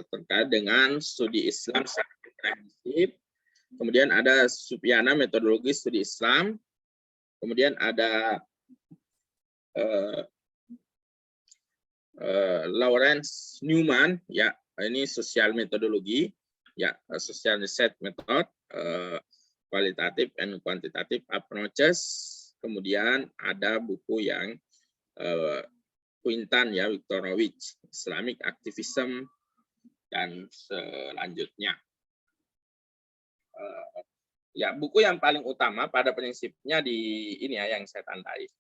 terkait dengan studi Islam secara komprehensif. Kemudian ada Supyana metodologi studi Islam. Kemudian ada Lawrence Newman, ya ini sosial metodologi, ya social research method, qualitative and quantitative approaches. Kemudian ada buku yang Quintan, ya Viktorovich, Islamic Activism, dan selanjutnya. Ya, buku yang paling utama pada prinsipnya di ini ya yang saya tandai.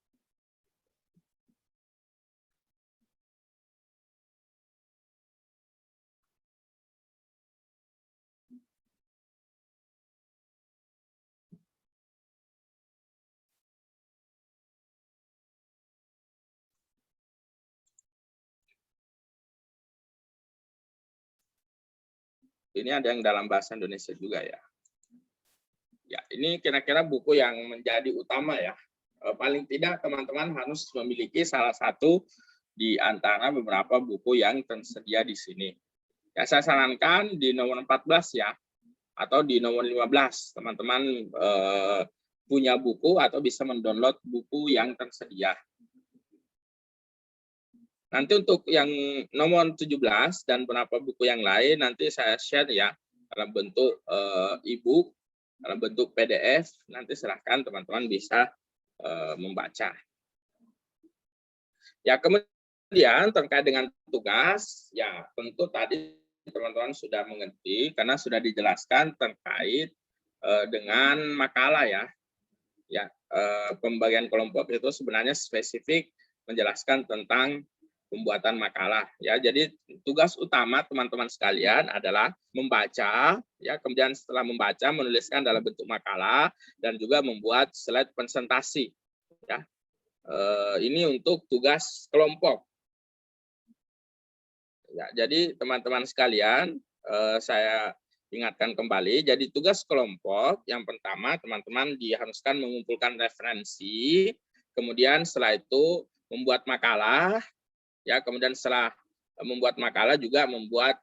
Ini ada yang dalam bahasa Indonesia juga ya. Ya, ini kira-kira buku yang menjadi utama ya. Paling tidak teman-teman harus memiliki salah satu di antara beberapa buku yang tersedia di sini. Ya, saya sarankan di nomor 14 ya, atau di nomor 15 teman-teman punya buku atau bisa mendownload buku yang tersedia. Nanti untuk yang nomor 17 dan beberapa buku yang lain nanti saya share ya dalam bentuk e-book, dalam bentuk PDF, nanti silahkan teman-teman bisa membaca. Ya, kemudian terkait dengan tugas, ya tentu tadi teman-teman sudah mengerti karena sudah dijelaskan terkait dengan makalah ya. Ya, pembagian kelompok itu sebenarnya spesifik menjelaskan tentang pembuatan makalah ya. Jadi tugas utama teman-teman sekalian adalah membaca ya, kemudian setelah membaca menuliskan dalam bentuk makalah dan juga membuat slide presentasi ya. Ini untuk tugas kelompok. Ya, jadi teman-teman sekalian, saya ingatkan kembali, jadi tugas kelompok yang pertama teman-teman diharuskan mengumpulkan referensi, kemudian setelah itu membuat makalah, ya kemudian setelah membuat makalah juga membuat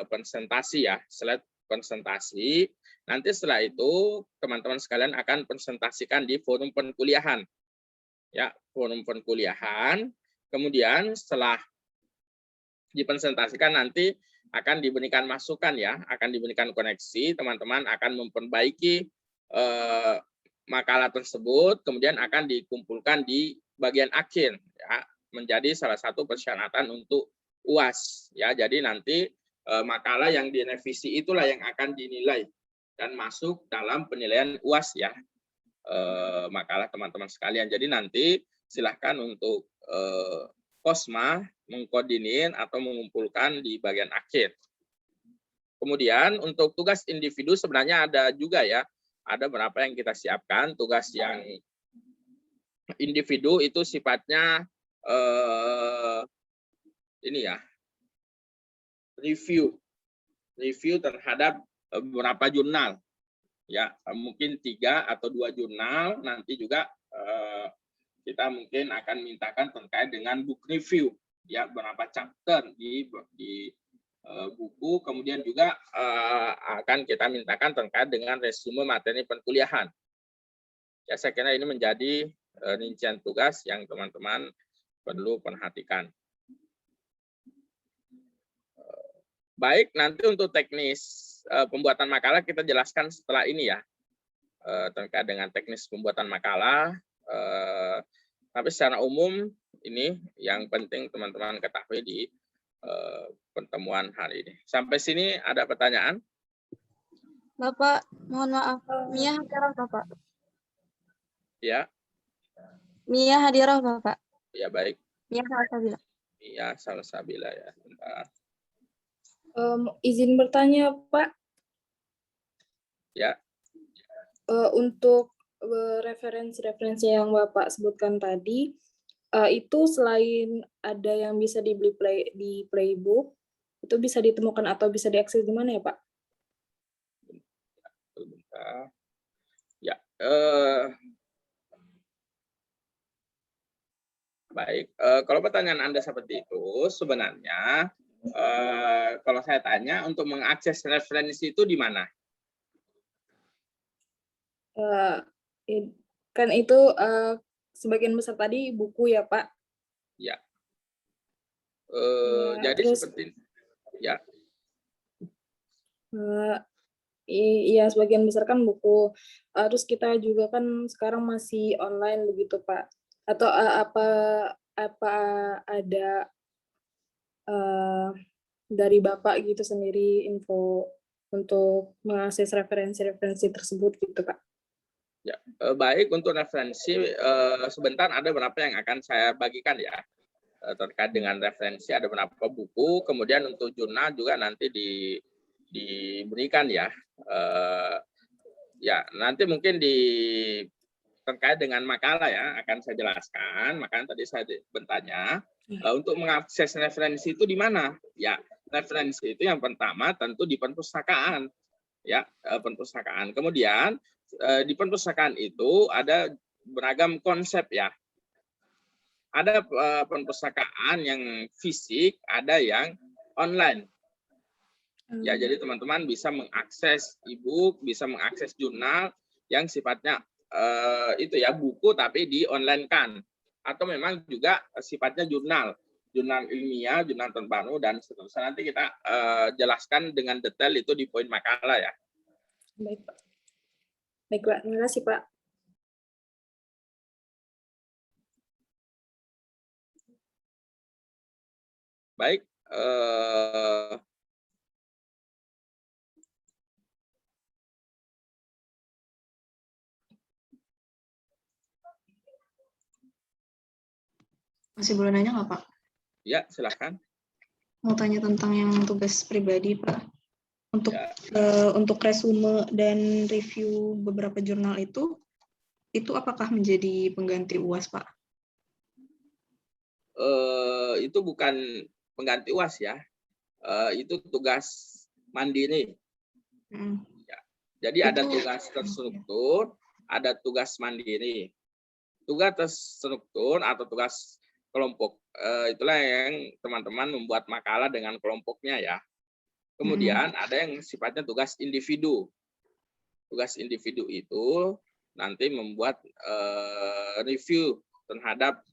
presentasi ya, slide presentasi. Nanti setelah itu teman-teman sekalian akan presentasikan di forum perkuliahan, ya forum perkuliahan. Kemudian setelah dipresentasikan nanti akan diberikan masukan ya, akan diberikan koneksi, teman-teman akan memperbaiki makalah tersebut, kemudian akan dikumpulkan di bagian akhir ya, menjadi salah satu persyaratan untuk UAS ya. Jadi nanti makalah yang direvisi itulah yang akan dinilai dan masuk dalam penilaian UAS ya, makalah teman-teman sekalian. Jadi nanti silahkan untuk Kosma mengkoordinir atau mengumpulkan di bagian akhir. Kemudian untuk tugas individu sebenarnya ada juga ya, ada berapa yang kita siapkan. Tugas yang individu itu sifatnya ini ya, review terhadap beberapa jurnal ya, mungkin 3 atau 2 jurnal. Nanti juga kita mungkin akan mintakan terkait dengan book review ya, berapa chapter di buku. Kemudian juga akan kita mintakan terkait dengan resume materi perkuliahan ya. Saya kira ini menjadi rincian tugas yang teman-teman perlu perhatikan. Baik, nanti untuk teknis pembuatan makalah kita jelaskan setelah ini ya, terkait dengan teknis pembuatan makalah. Tapi secara umum ini yang penting teman-teman ketahui di pertemuan hari ini. Sampai sini ada pertanyaan? Bapak, mohon maaf. Mia hadirah, Bapak. Ya. Mia hadirah, Bapak. Ya, baik. Mia Salsabila. Mia Salsabila ya. Bentar. Izin bertanya, Pak. Ya. Untuk referensi-referensi yang Bapak sebutkan tadi, itu selain ada yang bisa dibeli di playbook, itu bisa ditemukan atau bisa diakses di mana ya, Pak? Bentar. Ya. Baik. Kalau pertanyaan Anda seperti itu, sebenarnya kalau saya tanya untuk mengakses referensi itu di mana? Kan itu sebagian besar tadi buku ya Pak. Ya. Ya, Jadi terus seperti ya. iya sebagian besar kan buku. Terus kita juga kan sekarang masih online begitu Pak. Atau apa ada dari Bapak gitu sendiri info untuk mengakses referensi-referensi tersebut gitu Pak? Ya, baik untuk referensi sebentar ada berapa yang akan saya bagikan ya terkait dengan referensi, ada beberapa buku, kemudian untuk jurnal juga nanti diberikan ya. Ya nanti mungkin terkait dengan makalah ya akan saya jelaskan. Makanya tadi saya bertanya untuk mengakses referensi itu di mana? Ya referensi itu yang pertama tentu di perpustakaan ya, perpustakaan. Kemudian di perpustakaan itu ada beragam konsep ya. Ada perpustakaan yang fisik, ada yang online. Ya, jadi teman-teman bisa mengakses e-book, bisa mengakses jurnal yang sifatnya itu ya buku tapi di online kan, atau memang juga sifatnya jurnal ilmiah, jurnal terbaru dan seterusnya. Nanti kita jelaskan dengan detail itu di poin makalah ya. Baik Pak. Baik Pak, terima kasih Pak. Baik. Masih boleh nanya nggak Pak? Ya, silakan. Mau tanya tentang yang tugas pribadi Pak. Ya. Untuk resume dan review beberapa jurnal itu apakah menjadi pengganti UAS Pak? Itu bukan pengganti UAS ya. Itu tugas mandiri. Ya. Jadi ada tugas terstruktur, ada tugas mandiri. Tugas terstruktur atau tugas kelompok, itulah yang teman-teman membuat makalah dengan kelompoknya ya. Kemudian ada yang sifatnya tugas individu. Tugas individu itu nanti membuat review terhadap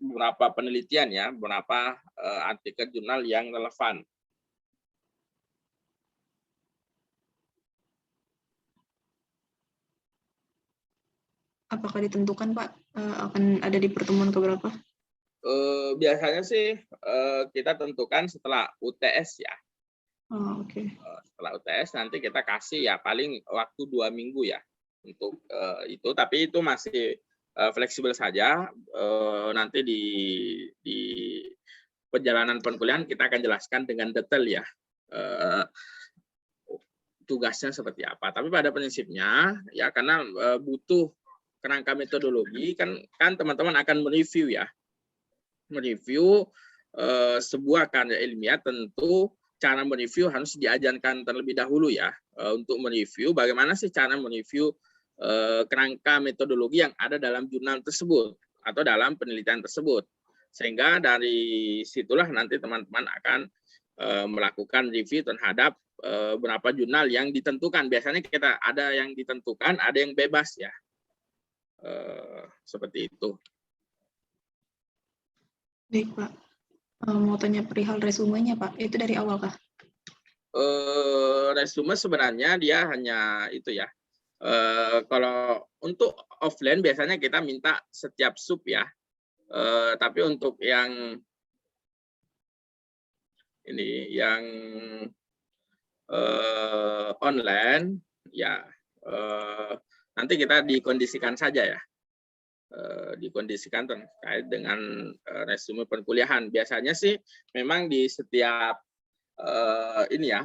beberapa penelitian ya, beberapa artikel jurnal yang relevan. Apakah ditentukan Pak akan ada di pertemuan keberapa? Biasanya sih kita tentukan setelah UTS ya. Oh, oke. Setelah UTS nanti kita kasih ya paling waktu 2 minggu ya untuk itu. Tapi itu masih fleksibel saja. Nanti di perjalanan perkuliahan kita akan jelaskan dengan detail ya tugasnya seperti apa. Tapi pada prinsipnya ya karena butuh kerangka metodologi kan teman-teman akan mereview ya. Mereview sebuah karya ilmiah tentu cara mereview harus diajarkan terlebih dahulu ya. Untuk mereview bagaimana sih cara mereview kerangka metodologi yang ada dalam jurnal tersebut atau dalam penelitian tersebut. Sehingga dari situlah nanti teman-teman akan melakukan review terhadap beberapa jurnal yang ditentukan. Biasanya kita ada yang ditentukan, ada yang bebas ya. Seperti itu. Baik Pak. Mau tanya perihal resumenya Pak, itu dari awal kah? Resume sebenarnya dia hanya itu ya. Kalau untuk offline biasanya kita minta setiap sub ya. Tapi untuk yang ini yang online ya nanti kita dikondisikan saja ya. Dikondisikan terkait dengan resume perkuliahan. Biasanya sih memang di setiap ini ya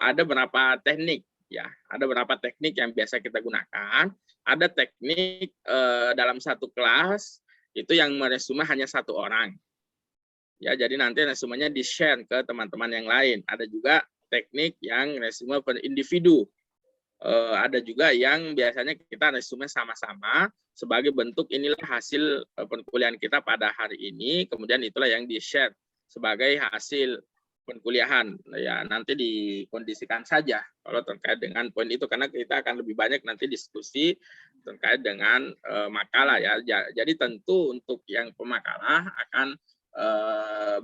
ada beberapa teknik ya, ada beberapa teknik yang biasa kita gunakan. Ada teknik dalam satu kelas itu yang meresume hanya 1 orang. Ya, jadi nanti resumenya di-share ke teman-teman yang lain. Ada juga teknik yang resume per individu. Ada juga yang biasanya kita resume sama-sama sebagai bentuk inilah hasil perkuliahan kita pada hari ini, kemudian itulah yang di-share sebagai hasil penkuliahan. Ya, nanti dikondisikan saja kalau terkait dengan poin itu, karena kita akan lebih banyak nanti diskusi terkait dengan makalah ya. Jadi tentu untuk yang pemakalah akan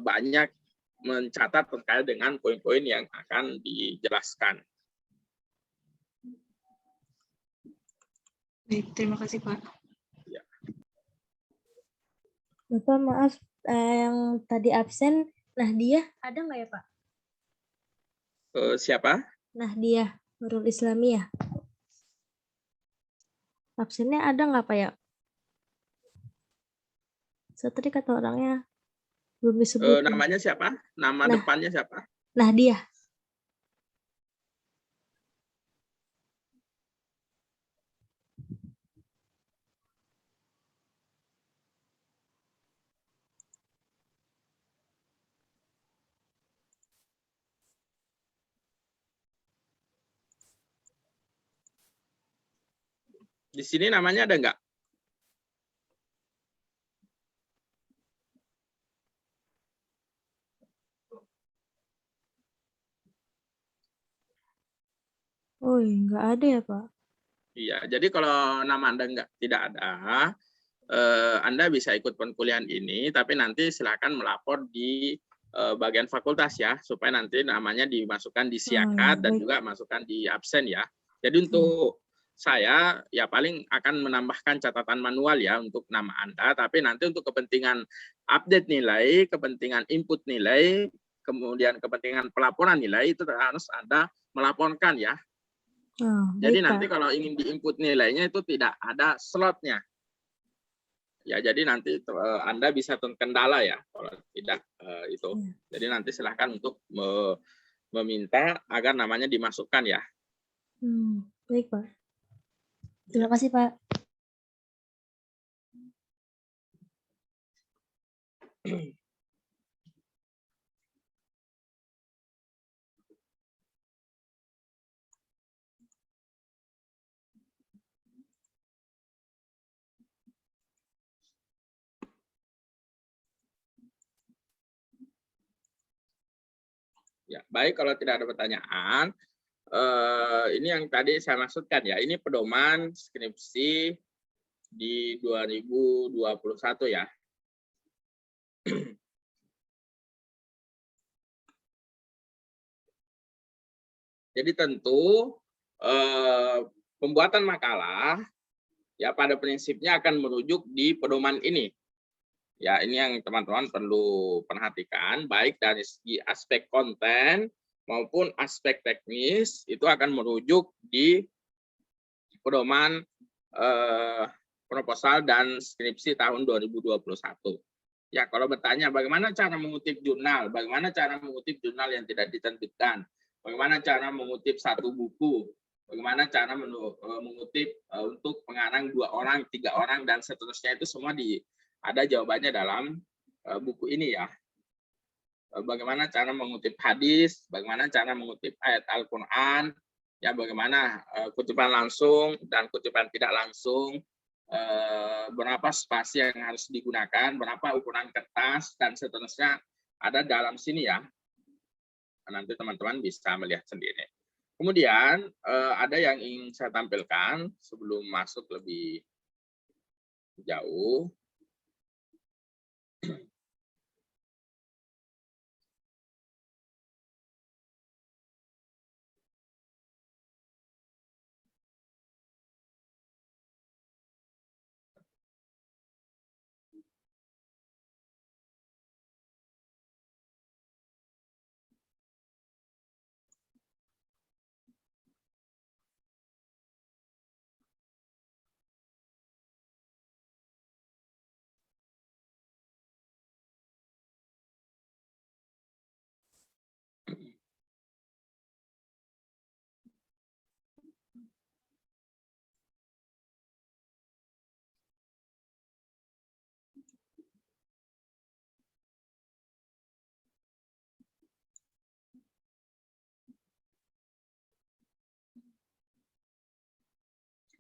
banyak mencatat terkait dengan poin-poin yang akan dijelaskan. Baik, terima kasih Pak. Bapak maaf, yang tadi absen, Nahdiah ada nggak ya Pak? Siapa? Nahdiah Nurul Islamiyah. Absennya ada nggak Pak ya? So, tadi kata orangnya belum disebut. Namanya siapa? Nama Nah. depannya siapa? Nahdiah. Di sini namanya ada nggak? Oh, nggak ada ya Pak? Iya, jadi kalau nama Anda tidak ada, Anda bisa ikut penkuliahan ini, tapi nanti silakan melapor di bagian fakultas ya, supaya nanti namanya dimasukkan di siakat dan juga masukkan di absen ya. Jadi untuk saya ya paling akan menambahkan catatan manual ya untuk nama Anda, tapi nanti untuk kepentingan update nilai, kepentingan input nilai, kemudian kepentingan pelaporan nilai itu harus Anda melaporkan ya. Jadi nanti kalau ingin diinput nilainya itu tidak ada slotnya. Ya, jadi nanti Anda bisa terkendala ya kalau tidak itu. Jadi nanti silahkan untuk meminta agar namanya dimasukkan ya. Baik Pak. Terima kasih Pak. Ya, baik kalau tidak ada pertanyaan. Ini yang tadi saya maksudkan ya, ini pedoman skripsi di 2021 ya. Jadi tentu pembuatan makalah ya pada prinsipnya akan merujuk di pedoman ini. Ya, ini yang teman-teman perlu perhatikan, baik dari segi aspek konten maupun aspek teknis, itu akan merujuk di pedoman proposal dan skripsi tahun 2021. Ya, kalau bertanya bagaimana cara mengutip jurnal, bagaimana cara mengutip jurnal yang tidak diterbitkan, bagaimana cara mengutip satu buku, bagaimana cara mengutip untuk pengarang 2 orang, 3 orang, dan seterusnya, itu semua ada jawabannya dalam buku ini ya. Bagaimana cara mengutip hadis, bagaimana cara mengutip ayat Al-Quran, ya bagaimana kutipan langsung dan kutipan tidak langsung, berapa spasi yang harus digunakan, berapa ukuran kertas, dan seterusnya ada dalam sini ya. Nanti teman-teman bisa melihat sendiri. Kemudian ada yang ingin saya tampilkan sebelum masuk lebih jauh.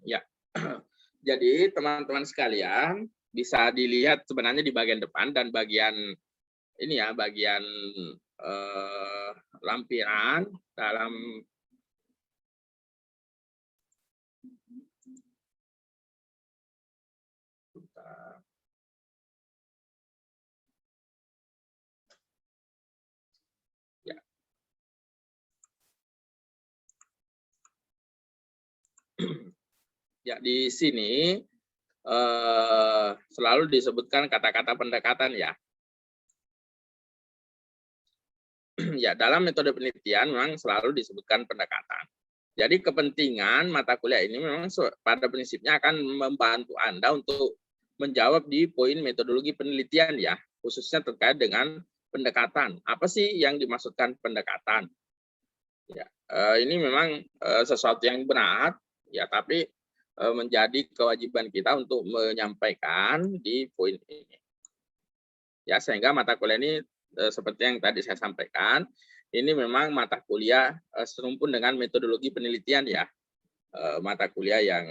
Ya, jadi teman-teman sekalian bisa dilihat sebenarnya di bagian depan dan bagian ini ya, bagian lampiran dalam ya. Ya, di sini selalu disebutkan kata-kata pendekatan ya. Ya, dalam metode penelitian memang selalu disebutkan pendekatan. Jadi kepentingan mata kuliah ini memang pada prinsipnya akan membantu Anda untuk menjawab di poin metodologi penelitian ya, khususnya terkait dengan pendekatan. Apa sih yang dimaksudkan pendekatan? Ya, ini memang sesuatu yang berat ya, tapi menjadi kewajiban kita untuk menyampaikan di poin ini. Ya, sehingga mata kuliah ini seperti yang tadi saya sampaikan, ini memang mata kuliah serumpun dengan metodologi penelitian ya. Mata kuliah yang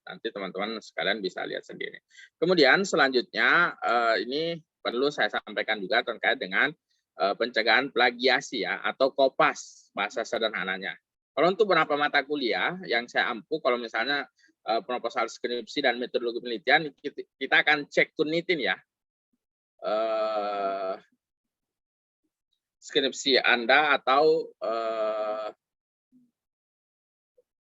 nanti teman-teman sekalian bisa lihat sendiri. Kemudian selanjutnya ini perlu saya sampaikan juga terkait dengan pencegahan plagiasi ya, atau KOPAS bahasa sederhananya. Kalau untuk beberapa mata kuliah yang saya ampu, kalau misalnya proposal skripsi dan metodologi penelitian, kita akan cek Turnitin ya. Skripsi Anda atau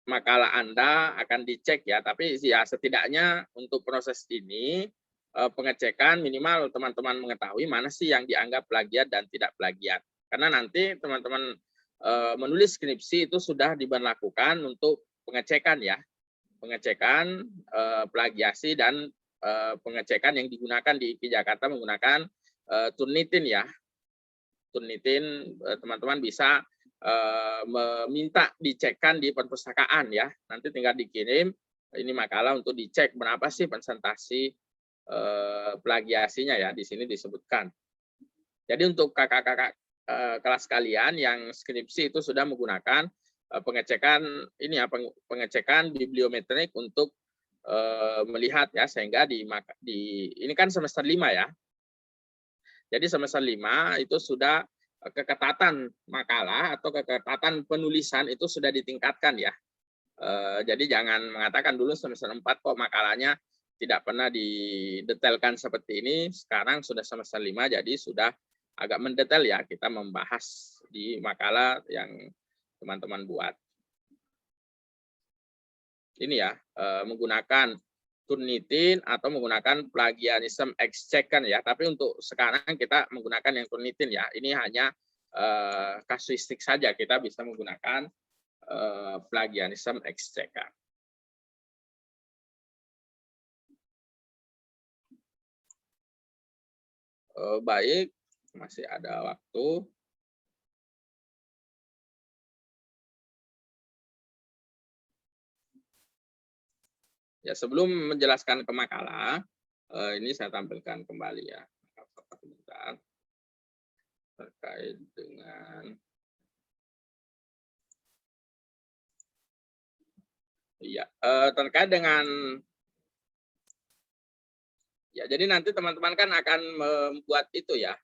makalah Anda akan dicek ya, tapi ya setidaknya untuk proses ini pengecekan minimal teman-teman mengetahui mana sih yang dianggap plagiat dan tidak plagiat. Karena nanti teman-teman menulis skripsi itu sudah diberlakukan untuk pengecekan ya, pengecekan plagiasi dan pengecekan yang digunakan di IPI Jakarta menggunakan Turnitin ya. Turnitin teman-teman bisa meminta dicekkan di perpustakaan ya. Nanti tinggal dikirim ini makalah untuk dicek berapa sih persentase plagiasinya ya, di sini disebutkan. Jadi untuk kakak-kakak kelas kalian yang skripsi itu sudah menggunakan pengecekan ini ya, pengecekan bibliometrik untuk melihat ya, sehingga di ini kan semester 5 ya. Jadi semester 5 itu sudah keketatan makalah atau keketatan penulisan itu sudah ditingkatkan ya. Jadi jangan mengatakan dulu semester 4 kok makalahnya tidak pernah didetailkan seperti ini. Sekarang sudah semester 5 jadi sudah agak mendetail ya, kita membahas di makalah yang teman-teman buat. Ini ya, menggunakan Turnitin atau menggunakan plagiarism exchequer ya. Tapi untuk sekarang kita menggunakan yang Turnitin ya. Ini hanya kasuistik saja, kita bisa menggunakan plagiarism exchequer. Baik, masih ada waktu. Ya, sebelum menjelaskan ke makalah, ini saya tampilkan kembali ya, terkait dengan terkait dengan ya, jadi nanti teman-teman kan akan membuat itu ya,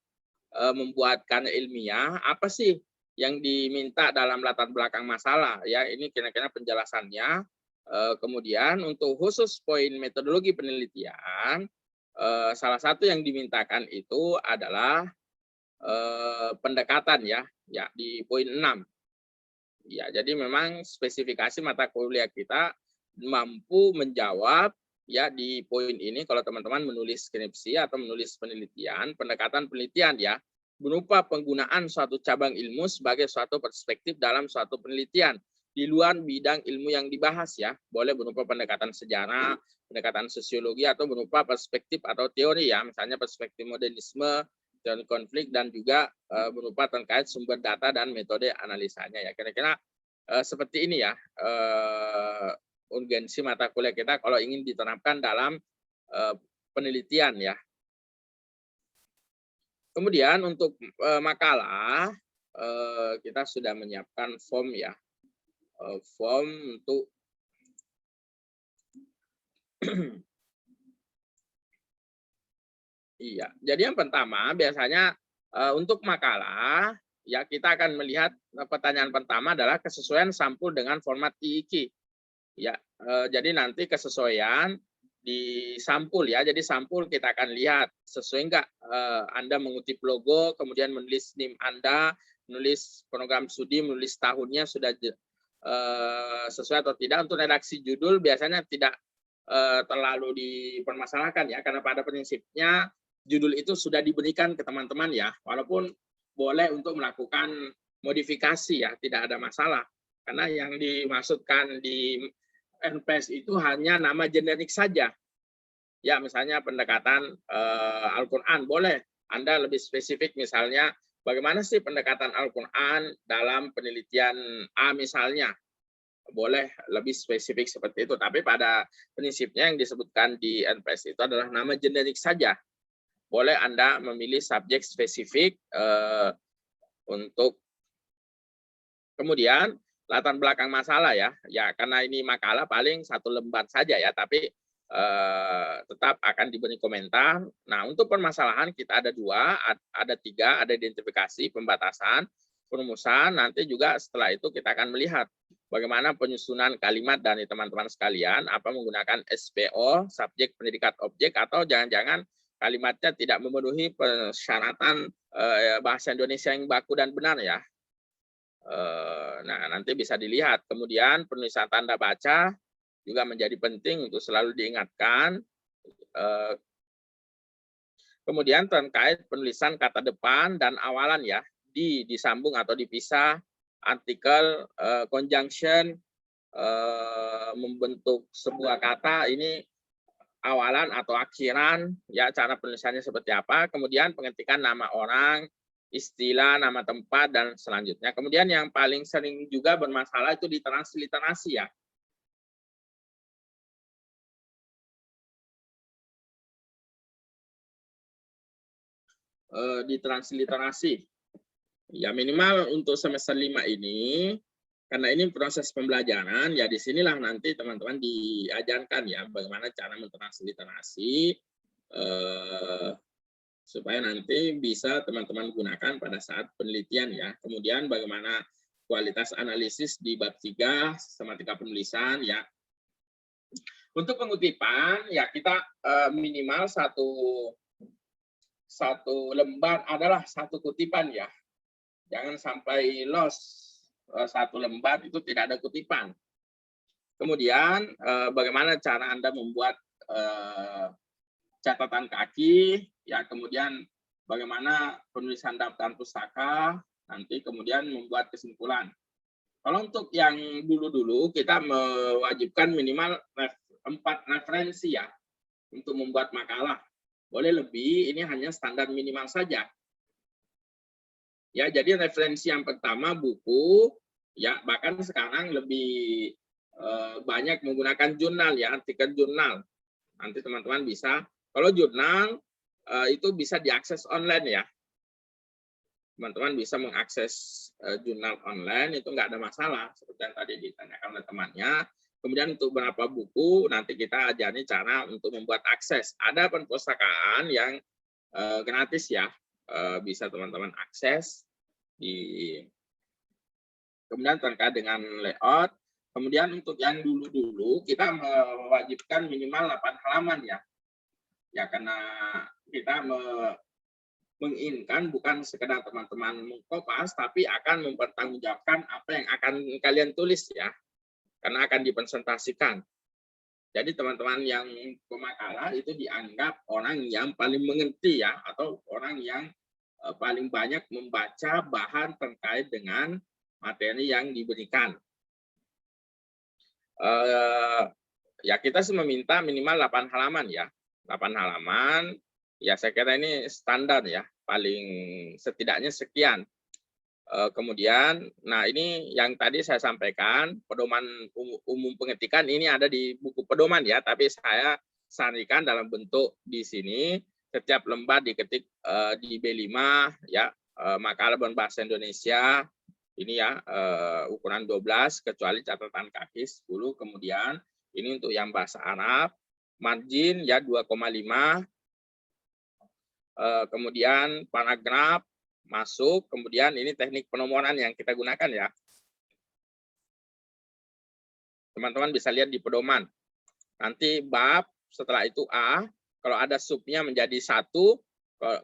membuat karya ilmiah, apa sih yang diminta dalam latar belakang masalah ya, ini kira-kira penjelasannya. Kemudian untuk khusus poin metodologi penelitian, salah satu yang dimintakan itu adalah pendekatan ya di poin 6. Ya, jadi memang spesifikasi mata kuliah kita mampu menjawab ya di poin ini kalau teman-teman menulis skripsi atau menulis penelitian, pendekatan penelitian ya, berupa penggunaan suatu cabang ilmu sebagai suatu perspektif dalam suatu penelitian di luar bidang ilmu yang dibahas ya, boleh berupa pendekatan sejarah, pendekatan sosiologi, atau berupa perspektif atau teori ya, misalnya perspektif modernisme, teori konflik, dan juga berupa terkait sumber data dan metode analisanya ya. Kira-kira seperti ini ya urgensi mata kuliah kita kalau ingin diterapkan dalam penelitian ya. Kemudian untuk makalah kita sudah menyiapkan form ya. Form untuk iya. Jadi yang pertama biasanya untuk makalah ya kita akan melihat pertanyaan pertama adalah kesesuaian sampul dengan format IIQ. Ya, jadi nanti kesesuaian di sampul ya. Jadi sampul kita akan lihat sesuai nggak Anda mengutip logo, kemudian menulis NIM Anda, menulis program studi, menulis tahunnya sudah sesuai atau tidak. Untuk redaksi judul biasanya tidak terlalu dipermasalahkan ya, karena pada prinsipnya judul itu sudah diberikan ke teman-teman ya, walaupun boleh untuk melakukan modifikasi ya, tidak ada masalah. Karena yang dimaksudkan di NPS itu hanya nama generik saja. Ya, misalnya pendekatan Al-Quran, boleh Anda lebih spesifik misalnya, bagaimana sih pendekatan Al-Quran dalam penelitian A misalnya. Boleh lebih spesifik seperti itu, tapi pada prinsipnya yang disebutkan di NPS itu adalah nama generik saja. Boleh Anda memilih subjek spesifik untuk kemudian latar belakang masalah ya. Ya, karena ini makalah paling 1 lembar saja ya, tapi tetap akan diberi komentar. Nah, untuk permasalahan kita ada 2, ada 3, ada identifikasi, pembatasan, perumusan. Nanti juga setelah itu kita akan melihat bagaimana penyusunan kalimat dari teman-teman sekalian, apa menggunakan SPO, subjek, predikat, objek, atau jangan-jangan kalimatnya tidak memenuhi persyaratan bahasa Indonesia yang baku dan benar ya. Nah, nanti bisa dilihat. Kemudian penulisan tanda baca juga menjadi penting untuk selalu diingatkan. Kemudian terkait penulisan kata depan dan awalan ya, disambung atau dipisah, artikel, conjunction, membentuk sebuah kata, ini awalan atau akhiran, ya cara penulisannya seperti apa. Kemudian pengetikan nama orang, istilah, nama tempat, dan selanjutnya. Kemudian yang paling sering juga bermasalah itu di transliterasi ya. Di transliterasi. Ya minimal untuk semester 5 ini, karena ini proses pembelajaran, ya disinilah nanti teman-teman diajarkan ya bagaimana cara mentransliterasi supaya nanti bisa teman-teman gunakan pada saat penelitian ya. Kemudian bagaimana kualitas analisis di bab 3, sistematika penulisan ya. Untuk pengutipan ya kita minimal satu lembar adalah 1 kutipan ya. Jangan sampai loss 1 lembar itu tidak ada kutipan. Kemudian bagaimana cara Anda membuat catatan kaki, ya kemudian bagaimana penulisan daftar pustaka, nanti kemudian membuat kesimpulan. Kalau untuk yang dulu-dulu kita mewajibkan minimal 4 referensi ya untuk membuat makalah. Boleh lebih, ini hanya standar minimal saja. Ya, jadi referensi yang pertama buku, ya bahkan sekarang lebih banyak menggunakan jurnal ya, artikel jurnal. Nanti teman-teman bisa, kalau jurnal itu bisa diakses online ya. Teman-teman bisa mengakses jurnal online, itu nggak ada masalah, seperti yang tadi ditanyakan oleh temannya. Kemudian untuk berapa buku, nanti kita ajari cara untuk membuat akses. Ada perpustakaan yang gratis ya, bisa teman-teman akses. Kemudian terkait dengan layout. Kemudian untuk yang dulu-dulu, kita mewajibkan minimal 8 halaman ya. Ya karena kita menginginkan bukan sekedar teman-teman mengkopas, tapi akan mempertanggungjawabkan apa yang akan kalian tulis ya. Karena akan dipresentasikan. Jadi teman-teman yang pemakalah itu dianggap orang yang paling mengerti ya, atau orang yang paling banyak membaca bahan terkait dengan materi yang diberikan. Ya kita sih meminta minimal 8 halaman ya. 8 halaman, ya saya kira ini standar ya, paling setidaknya sekian. Kemudian, nah ini yang tadi saya sampaikan, pedoman umum pengetikan ini ada di buku pedoman ya, tapi saya sarankan dalam bentuk di sini, setiap lembar diketik di B5 ya, makalah berbahasa Indonesia, ini ya ukuran 12, kecuali catatan kaki 10, kemudian ini untuk yang bahasa Arab, margin ya 2,5, kemudian paragraf masuk, kemudian ini teknik penomoran yang kita gunakan ya. Teman-teman bisa lihat di pedoman. Nanti bab, setelah itu A, kalau ada subnya menjadi 1,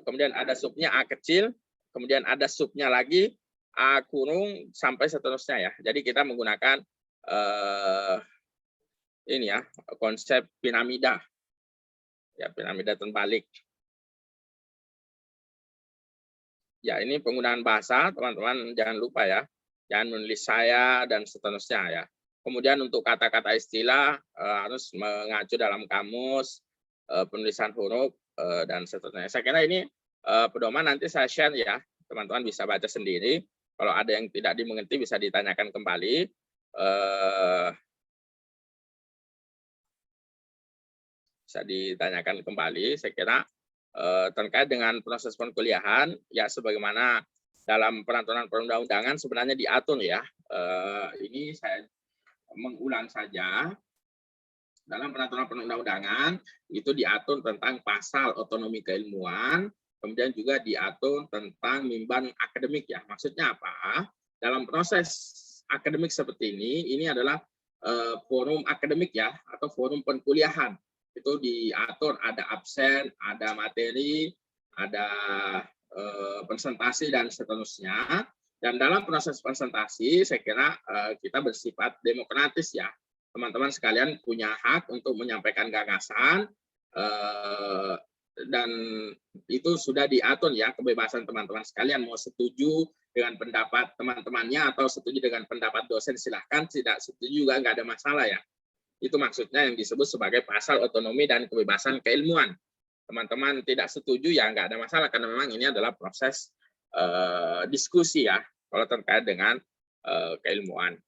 kemudian ada subnya A kecil, kemudian ada subnya lagi A kurung sampai seterusnya ya. Jadi kita menggunakan ini ya, konsep piramida. Ya, piramida terbalik. Ya, ini penggunaan bahasa, teman-teman jangan lupa ya. Jangan menulis saya dan seterusnya ya. Kemudian untuk kata-kata istilah harus mengacu dalam kamus, penulisan huruf, dan seterusnya. Saya kira ini pedoman nanti saya share ya. Teman-teman bisa baca sendiri. Kalau ada yang tidak dimengerti bisa ditanyakan kembali. Bisa ditanyakan kembali. Saya kira terkait dengan proses perkuliahan, ya sebagaimana dalam peraturan perundang-undangan sebenarnya diatur ya. Ini saya mengulang saja. Dalam peraturan perundang-undangan itu diatur tentang pasal otonomi keilmuan, kemudian juga diatur tentang mimban akademik ya. Maksudnya apa? Dalam proses akademik seperti ini adalah forum akademik ya, atau forum perkuliahan. Itu diatur ada absen, ada materi, ada presentasi dan seterusnya. Dan dalam proses presentasi saya kira kita bersifat demokratis ya. Teman-teman sekalian punya hak untuk menyampaikan gagasan dan itu sudah diatur ya, kebebasan teman-teman sekalian mau setuju dengan pendapat teman-temannya atau setuju dengan pendapat dosen silahkan, tidak setuju juga nggak ada masalah ya. Itu maksudnya yang disebut sebagai pasal otonomi dan kebebasan keilmuan. Teman-teman tidak setuju ya nggak ada masalah karena memang ini adalah proses diskusi ya kalau terkait dengan keilmuan.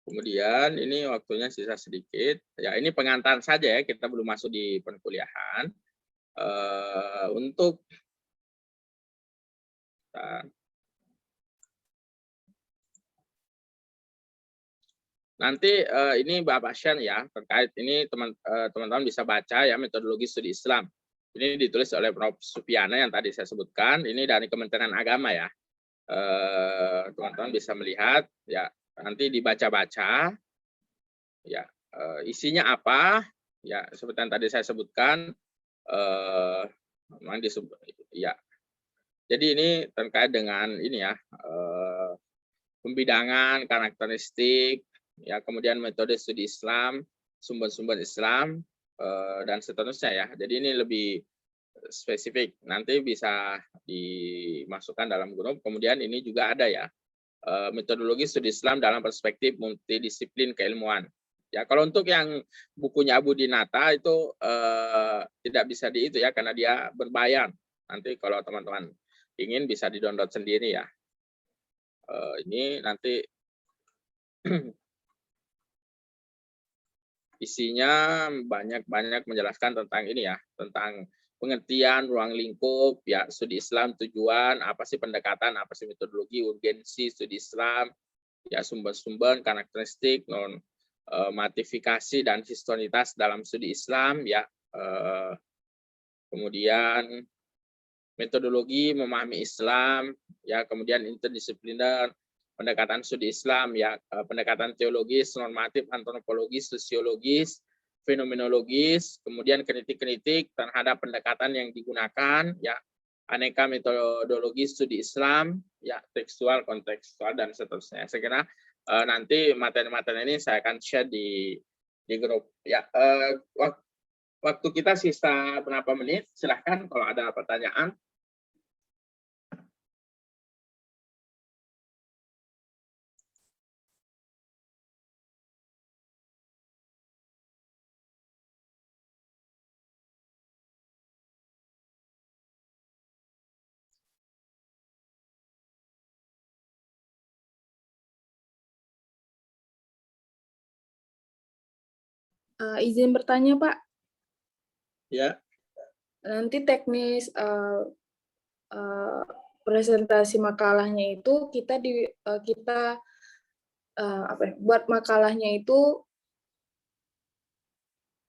Kemudian ini waktunya sisa sedikit. Ya ini pengantar saja ya, kita belum masuk di perkuliahan. Untuk nanti ini Bapak Syan ya, terkait ini teman-teman bisa baca ya metodologi studi Islam. Ini ditulis oleh Prof. Supiana yang tadi saya sebutkan. Ini dari Kementerian Agama ya. Teman-teman bisa melihat ya, nanti dibaca-baca ya, isinya apa ya, seperti yang tadi saya sebutkan memang disebut ya. Jadi ini terkait dengan ini ya, pembidangan, karakteristik ya, kemudian metode studi Islam, sumber-sumber Islam dan seterusnya ya. Jadi ini lebih spesifik, nanti bisa dimasukkan dalam grup. Kemudian ini juga ada ya, metodologi studi Islam dalam perspektif multidisiplin keilmuan. Ya, kalau untuk yang bukunya Abu Dinata itu tidak bisa di itu ya, karena dia berbayar. Nanti kalau teman-teman ingin bisa di-download sendiri ya. Ini nanti isinya banyak menjelaskan tentang ini ya, tentang pengertian ruang lingkup ya, studi Islam, tujuan, apa sih pendekatan, apa sih metodologi, urgensi studi Islam, ya sumber-sumber, karakteristik, normativasi dan historitas dalam studi Islam ya. Kemudian metodologi memahami Islam ya, kemudian interdisipliner, pendekatan studi Islam ya, pendekatan teologis, normatif, antropologis, sosiologis, fenomenologis, kemudian kritik-kritik terhadap pendekatan yang digunakan ya, aneka metodologi studi Islam ya, tekstual, kontekstual dan seterusnya. Saya kira nanti materi-materi ini saya akan share di grup ya. Waktu kita sisa berapa menit, silahkan kalau ada pertanyaan. Izin bertanya, Pak. Ya. Nanti teknis presentasi makalahnya itu buat makalahnya itu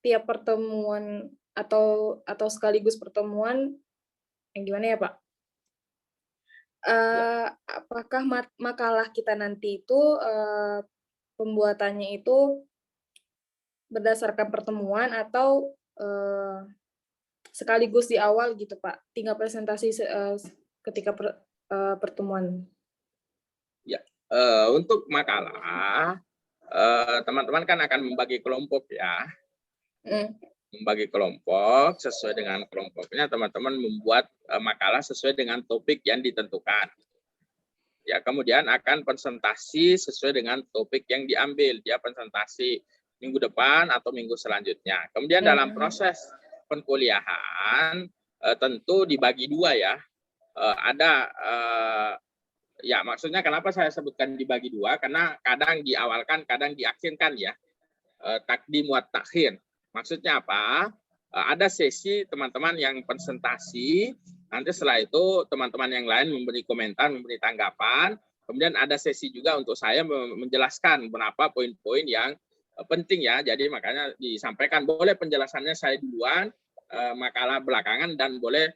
tiap pertemuan atau sekaligus pertemuan yang gimana ya Pak? Apakah makalah kita nanti itu pembuatannya itu berdasarkan pertemuan atau sekaligus di awal gitu Pak? Tinggal presentasi ketika pertemuan. Ya, untuk makalah teman-teman kan akan membagi kelompok ya. Membagi kelompok sesuai dengan kelompoknya, teman-teman membuat makalah sesuai dengan topik yang ditentukan. Ya, kemudian akan presentasi sesuai dengan topik yang diambil. Dia presentasi minggu depan atau minggu selanjutnya. Kemudian dalam proses perkuliahan tentu dibagi dua ya. Ya, maksudnya kenapa saya sebutkan dibagi dua? Karena kadang diawalkan, kadang diakhirkan ya. Takdim wa takhir. Maksudnya apa? Ada sesi teman-teman yang presentasi, nanti setelah itu teman-teman yang lain memberi komentar, memberi tanggapan. Kemudian ada sesi juga untuk saya menjelaskan beberapa poin-poin yang penting ya. Jadi makanya disampaikan, boleh penjelasannya saya duluan, makalah belakangan, dan boleh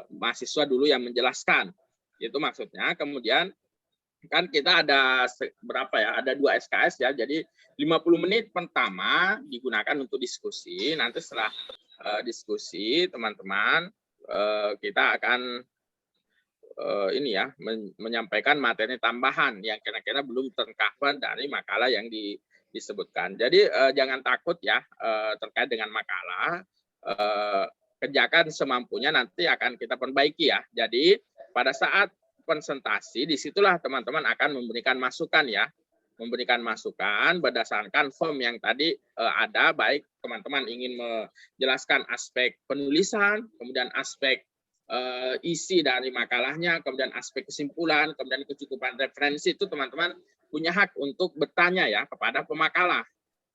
mahasiswa dulu yang menjelaskan. Itu maksudnya. Kemudian kan kita ada berapa ya? Ada 2 SKS ya. Jadi 50 menit pertama digunakan untuk diskusi. Nanti setelah diskusi teman-teman kita akan ini ya menyampaikan materi tambahan yang kira-kira belum tercover dari makalah yang disebutkan. Jadi jangan takut ya terkait dengan makalah. Kerjakan semampunya, nanti akan kita perbaiki ya. Jadi pada saat presentasi, disitulah teman-teman akan memberikan masukan ya, memberikan masukan berdasarkan form yang tadi ada, baik teman-teman ingin menjelaskan aspek penulisan, kemudian aspek isi dari makalahnya, kemudian aspek kesimpulan, kemudian kecukupan referensi, itu teman-teman punya hak untuk bertanya ya kepada pemakalah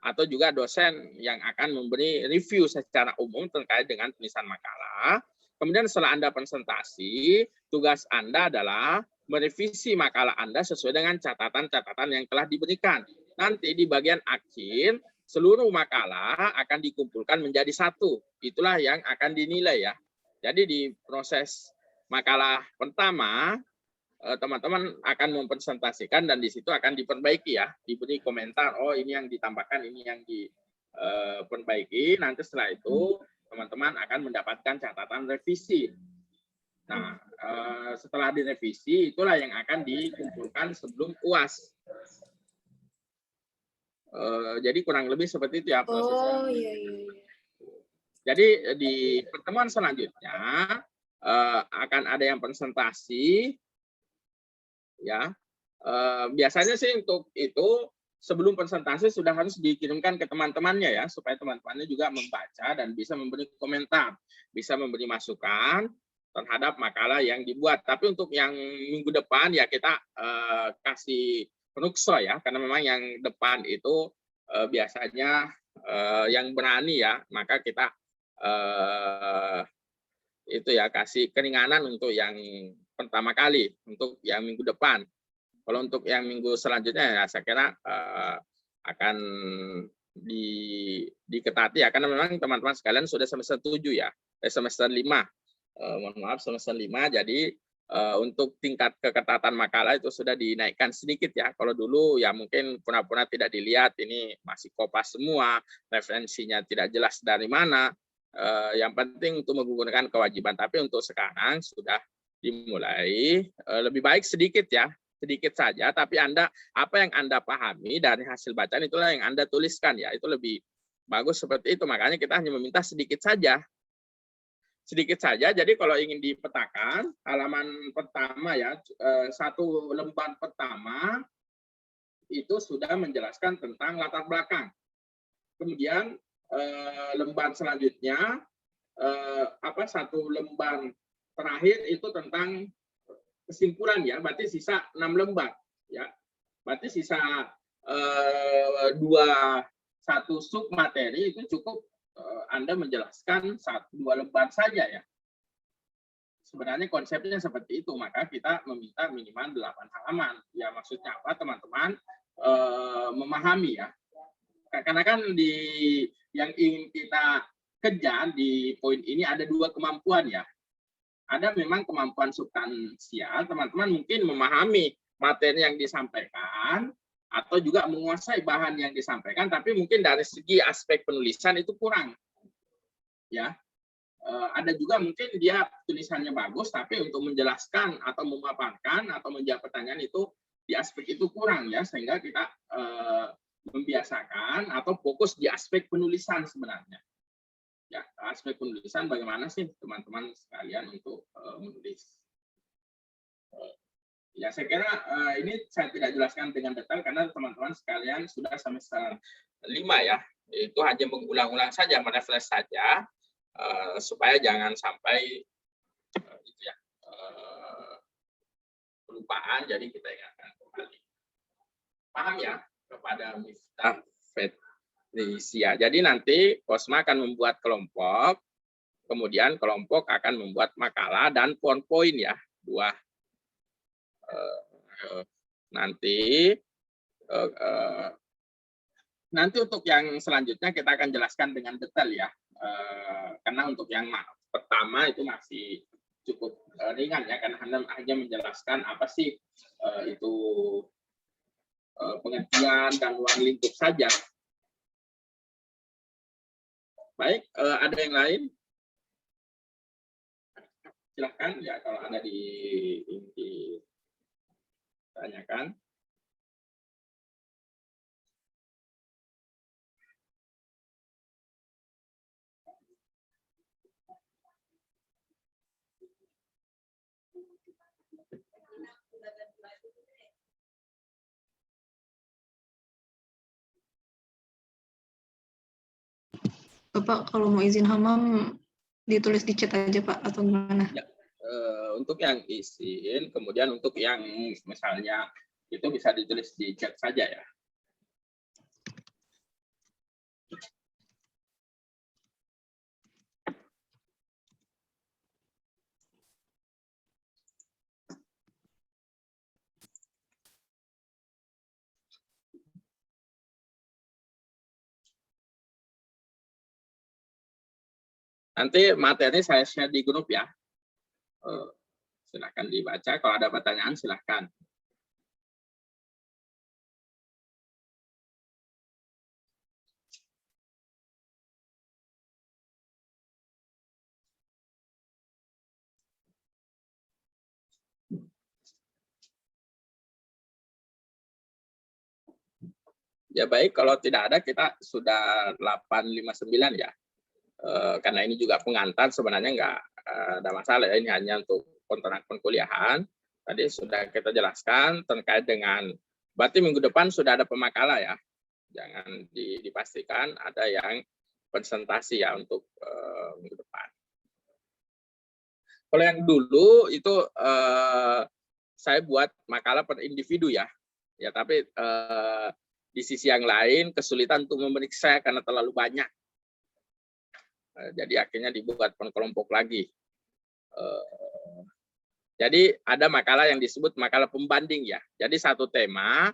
atau juga dosen yang akan memberi review secara umum terkait dengan tulisan makalah. Kemudian setelah Anda presentasi, tugas Anda adalah merevisi makalah Anda sesuai dengan catatan-catatan yang telah diberikan. Nanti di bagian akhir, seluruh makalah akan dikumpulkan menjadi satu. Itulah yang akan dinilai ya. Jadi di proses makalah pertama, teman-teman akan mempresentasikan dan di situ akan diperbaiki ya. Diberi komentar, oh ini yang ditambahkan, ini yang diperbaiki. Nanti setelah itu, teman-teman akan mendapatkan catatan revisi. Nah, setelah direvisi, itulah yang akan dikumpulkan sebelum UAS. Jadi kurang lebih seperti itu ya prosesnya. Oh iya. Jadi di pertemuan selanjutnya akan ada yang presentasi, ya. Biasanya sih untuk itu sebelum presentasi sudah harus dikirimkan ke teman-temannya ya, supaya teman-temannya juga membaca dan bisa memberi komentar, bisa memberi masukan terhadap makalah yang dibuat. Tapi untuk yang minggu depan ya kita kasih penukso ya, karena memang yang depan itu biasanya yang berani ya, maka kita itu ya kasih keringanan untuk yang pertama kali, untuk yang minggu depan. Kalau untuk yang minggu selanjutnya ya saya kira akan diketati ya, karena memang teman-teman sekalian sudah semester 7 ya, semester 5. Mohon maaf semester 5, jadi untuk tingkat keketatan makalah itu sudah dinaikkan sedikit ya. Kalau dulu ya mungkin pura-pura tidak dilihat, ini masih kopas semua, referensinya tidak jelas dari mana. Yang penting untuk menggunakan kewajiban, tapi untuk sekarang sudah dimulai lebih baik sedikit ya. Sedikit saja, tapi apa yang Anda pahami dari hasil bacaan itulah yang Anda tuliskan ya, itu lebih bagus seperti itu. Makanya kita hanya meminta sedikit saja. Sedikit saja, jadi kalau ingin dipetakan, halaman pertama ya, satu lembar pertama itu sudah menjelaskan tentang latar belakang. Kemudian lembar selanjutnya, satu lembar terakhir itu tentang kesimpulan ya, berarti sisa 6 lembar ya, berarti sisa 1 sub materi itu cukup Anda menjelaskan 2 lembar saja ya, sebenarnya konsepnya seperti itu, maka kita meminta minimal 8 halaman. Ya maksudnya apa teman-teman? Memahami ya. Karena kan yang ingin kita kejar di poin ini ada 2 kemampuan ya. Ada memang kemampuan substansial, teman-teman mungkin memahami materi yang disampaikan atau juga menguasai bahan yang disampaikan, tapi mungkin dari segi aspek penulisan itu kurang. Ya. Ada juga mungkin dia tulisannya bagus, tapi untuk menjelaskan atau memaparkan atau menjawab pertanyaan itu di aspek itu kurang ya, sehingga kita membiasakan atau fokus di aspek penulisan sebenarnya. Ya, aspek penulisan bagaimana sih teman-teman sekalian untuk menulis. Ya, saya kira ini saya tidak jelaskan dengan detail karena teman-teman sekalian sudah semester 5 ya. Itu hanya mengulang-ulang saja, merefresh saja. Supaya jangan sampai kelupaan, jadi kita ingatkan kembali. Paham ya kepada Miftah Fetrisya. Jadi nanti Kosma akan membuat kelompok, kemudian kelompok akan membuat makalah dan poin-poin ya, 2. Nanti untuk yang selanjutnya kita akan jelaskan dengan detail ya. Karena untuk yang pertama itu masih cukup ringan ya, karena hanya menjelaskan apa sih itu pengertian dan ruang lingkup saja. Baik, ada yang lain? Silahkan ya, kalau ada ditanyakan. Bapak kalau mau izin hamam ditulis di chat aja Pak atau gimana? Ya, untuk yang izin, kemudian untuk yang misalnya itu bisa ditulis di chat saja ya. Nanti materi saya share di grup ya. Silahkan dibaca. Kalau ada pertanyaan silahkan. Ya baik, kalau tidak ada kita sudah 859 ya. Karena ini juga pengantar sebenarnya nggak ada masalah ya, ini hanya untuk kontrak perkuliahan. Tadi sudah kita jelaskan terkait dengan, berarti minggu depan sudah ada pemakalah ya, jangan dipastikan ada yang presentasi ya untuk minggu depan. Kalau yang dulu itu saya buat makalah per individu ya, tapi di sisi yang lain kesulitan untuk memeriksa karena terlalu banyak. Jadi akhirnya dibuat kelompok lagi. Jadi ada makalah yang disebut makalah pembanding ya. Jadi satu tema,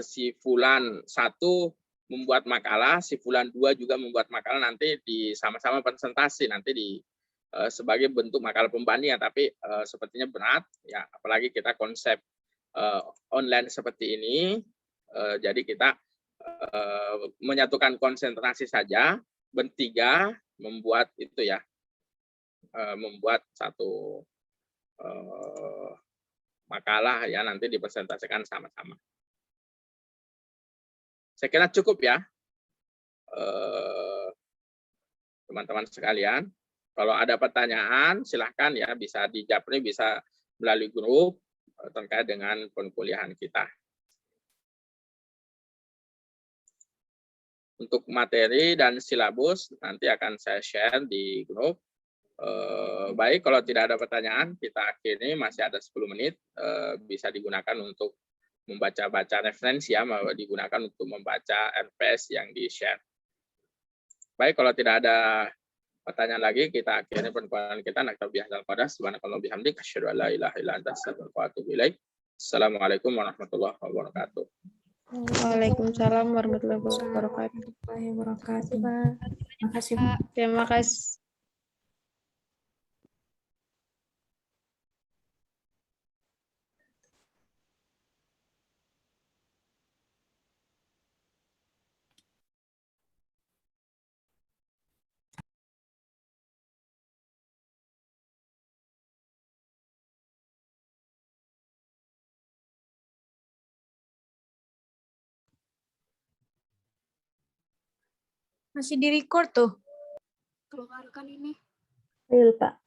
si Fulan 1 membuat makalah, si Fulan 2 juga membuat makalah, nanti sama-sama presentasi nanti sebagai bentuk makalah pembanding ya. Tapi sepertinya berat ya, apalagi kita konsep online seperti ini. Jadi kita menyatukan konsentrasi saja, bertiga membuat itu ya, membuat satu makalah ya, nanti dipresentasikan sama-sama. Saya kira cukup ya, teman-teman sekalian. Kalau ada pertanyaan silahkan ya, bisa di japri, bisa melalui grup terkait dengan perkuliahan kita. Untuk materi dan silabus nanti akan saya share di grup. Baik, kalau tidak ada pertanyaan, kita akhiri, masih ada 10 menit, bisa digunakan untuk membaca-baca referensi ya, digunakan untuk membaca RPS yang di-share. Baik, kalau tidak ada pertanyaan lagi, kita akhiri pertemuan kita. Naktabi hadzal qadar. Subhanakallah bihamdik. Asyhadu an la ilaha illa anta astaghfiruka wa atubu ilaik. Assalamualaikum warahmatullahi wabarakatuh. Waalaikumsalam warahmatullahi wabarakatuh. Warahmatullahi wabarakatuh. Terima kasih, Pak. Terima kasih. Masih di record tuh. Keluarkan ini. Real, Pak.